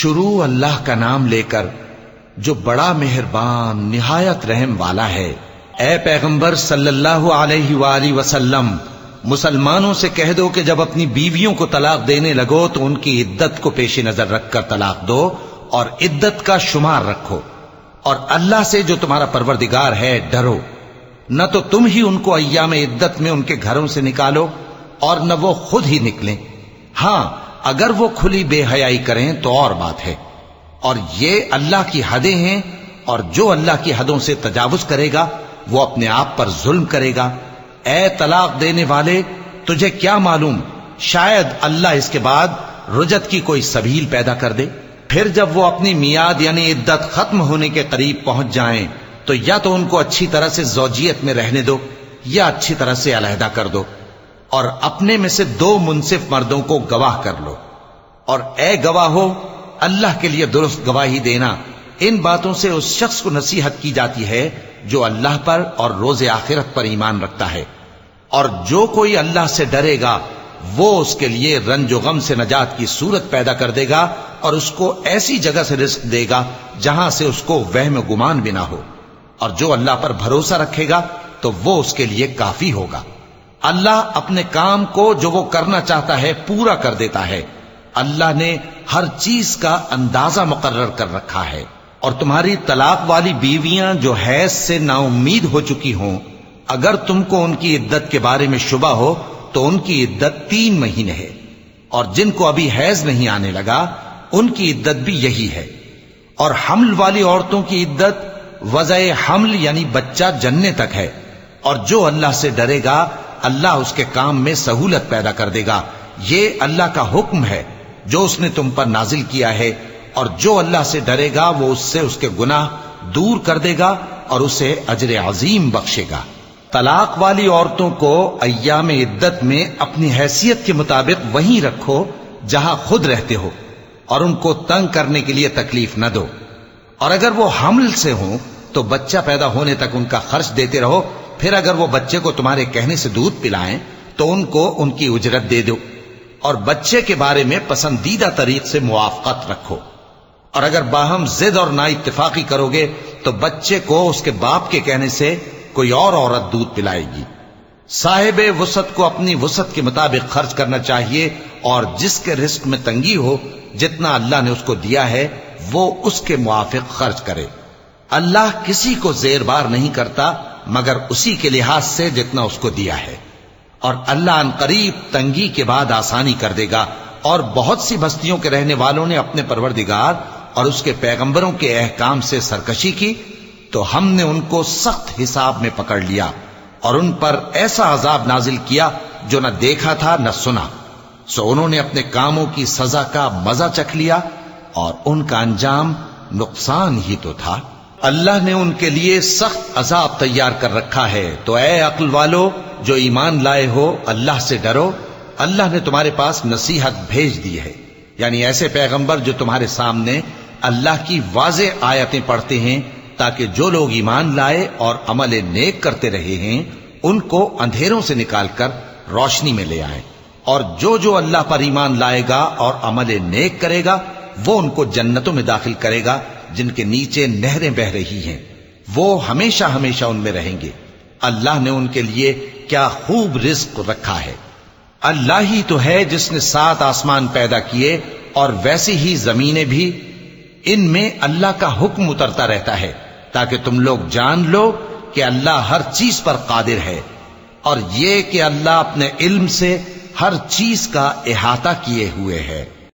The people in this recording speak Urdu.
شروع اللہ کا نام لے کر جو بڑا مہربان نہایت رحم والا ہے۔ اے پیغمبر صلی اللہ علیہ وآلہ وسلم، مسلمانوں سے کہہ دو کہ جب اپنی بیویوں کو طلاق دینے لگو تو ان کی عدت کو پیش نظر رکھ کر طلاق دو اور عدت کا شمار رکھو، اور اللہ سے جو تمہارا پروردگار ہے ڈرو۔ نہ تو تم ہی ان کو ایام عدت میں ان کے گھروں سے نکالو اور نہ وہ خود ہی نکلیں، ہاں اگر وہ کھلی بے حیائی کریں تو اور بات ہے، اور یہ اللہ کی حدیں ہیں، اور جو اللہ کی حدوں سے تجاوز کرے گا وہ اپنے آپ پر ظلم کرے گا۔ اے طلاق دینے والے، تجھے کیا معلوم، شاید اللہ اس کے بعد رجعت کی کوئی سبیل پیدا کر دے۔ پھر جب وہ اپنی میعاد یعنی عدت ختم ہونے کے قریب پہنچ جائیں تو یا تو ان کو اچھی طرح سے زوجیت میں رہنے دو یا اچھی طرح سے علیحدہ کر دو، اور اپنے میں سے 2 منصف مردوں کو گواہ کر لو، اور اے گواہو، اللہ کے لیے درست گواہی دینا۔ ان باتوں سے اس شخص کو نصیحت کی جاتی ہے جو اللہ پر اور روز آخرت پر ایمان رکھتا ہے، اور جو کوئی اللہ سے ڈرے گا وہ اس کے لیے رنج و غم سے نجات کی صورت پیدا کر دے گا، اور اس کو ایسی جگہ سے رزق دے گا جہاں سے اس کو وہم و گمان بھی نہ ہو، اور جو اللہ پر بھروسہ رکھے گا تو وہ اس کے لیے کافی ہوگا۔ اللہ اپنے کام کو جو وہ کرنا چاہتا ہے پورا کر دیتا ہے۔ اللہ نے ہر چیز کا اندازہ مقرر کر رکھا ہے۔ اور تمہاری طلاق والی بیویاں جو حیض سے نا امید ہو چکی ہوں، اگر تم کو ان کی عدت کے بارے میں شبہ ہو تو ان کی عدت 3 مہینے ہے، اور جن کو ابھی حیض نہیں آنے لگا ان کی عدت بھی یہی ہے۔ اور حمل والی عورتوں کی عدت وضع حمل یعنی بچہ جننے تک ہے، اور جو اللہ سے ڈرے گا اللہ اس کے کام میں سہولت پیدا کر دے گا۔ یہ اللہ کا حکم ہے جو اس نے تم پر نازل کیا ہے، اور جو اللہ سے ڈرے گا وہ اس سے اس کے گناہ دور کر دے گا اور اسے اجر عظیم بخشے گا۔ طلاق والی عورتوں کو ایام عدت میں اپنی حیثیت کے مطابق وہیں رکھو جہاں خود رہتے ہو، اور ان کو تنگ کرنے کے لیے تکلیف نہ دو، اور اگر وہ حمل سے ہوں تو بچہ پیدا ہونے تک ان کا خرچ دیتے رہو۔ پھر اگر وہ بچے کو تمہارے کہنے سے دودھ پلائیں تو ان کو ان کی اجرت دے دو، اور بچے کے بارے میں پسندیدہ طریق سے موافقت رکھو۔ اور اگر باہم ضد اور نا اتفاقی کرو گے تو بچے کو اس کے باپ کے کہنے سے کوئی اور عورت دودھ پلائے گی۔ صاحب وسعت کو اپنی وسعت کے مطابق خرچ کرنا چاہیے، اور جس کے رزق میں تنگی ہو جتنا اللہ نے اس کو دیا ہے وہ اس کے موافق خرچ کرے۔ اللہ کسی کو زیر بار نہیں کرتا مگر اسی کے لحاظ سے جتنا اس کو دیا ہے، اور اللہ ان قریب تنگی کے بعد آسانی کر دے گا۔ اور بہت سی بستیوں کے رہنے والوں نے اپنے پروردگار اور اس کے پیغمبروں کے احکام سے سرکشی کی تو ہم نے ان کو سخت حساب میں پکڑ لیا، اور ان پر ایسا عذاب نازل کیا جو نہ دیکھا تھا نہ سنا۔ سو انہوں نے اپنے کاموں کی سزا کا مزہ چکھ لیا، اور ان کا انجام نقصان ہی تو تھا۔ اللہ نے ان کے لیے سخت عذاب تیار کر رکھا ہے۔ تو اے عقل والو جو ایمان لائے ہو، اللہ سے ڈرو۔ اللہ نے تمہارے پاس نصیحت بھیج دی ہے، یعنی ایسے پیغمبر جو تمہارے سامنے اللہ کی واضح آیتیں پڑھتے ہیں، تاکہ جو لوگ ایمان لائے اور عمل نیک کرتے رہے ہیں ان کو اندھیروں سے نکال کر روشنی میں لے آئیں، اور جو اللہ پر ایمان لائے گا اور عمل نیک کرے گا وہ ان کو جنتوں میں داخل کرے گا جن کے نیچے نہریں بہ رہی ہیں، وہ ہمیشہ ہمیشہ ان میں رہیں گے۔ اللہ نے ان کے لیے کیا خوب رزق رکھا ہے۔ اللہ ہی تو ہے جس نے 7 آسمان پیدا کیے اور ویسی ہی زمینیں بھی، ان میں اللہ کا حکم اترتا رہتا ہے تاکہ تم لوگ جان لو کہ اللہ ہر چیز پر قادر ہے، اور یہ کہ اللہ اپنے علم سے ہر چیز کا احاطہ کیے ہوئے ہے۔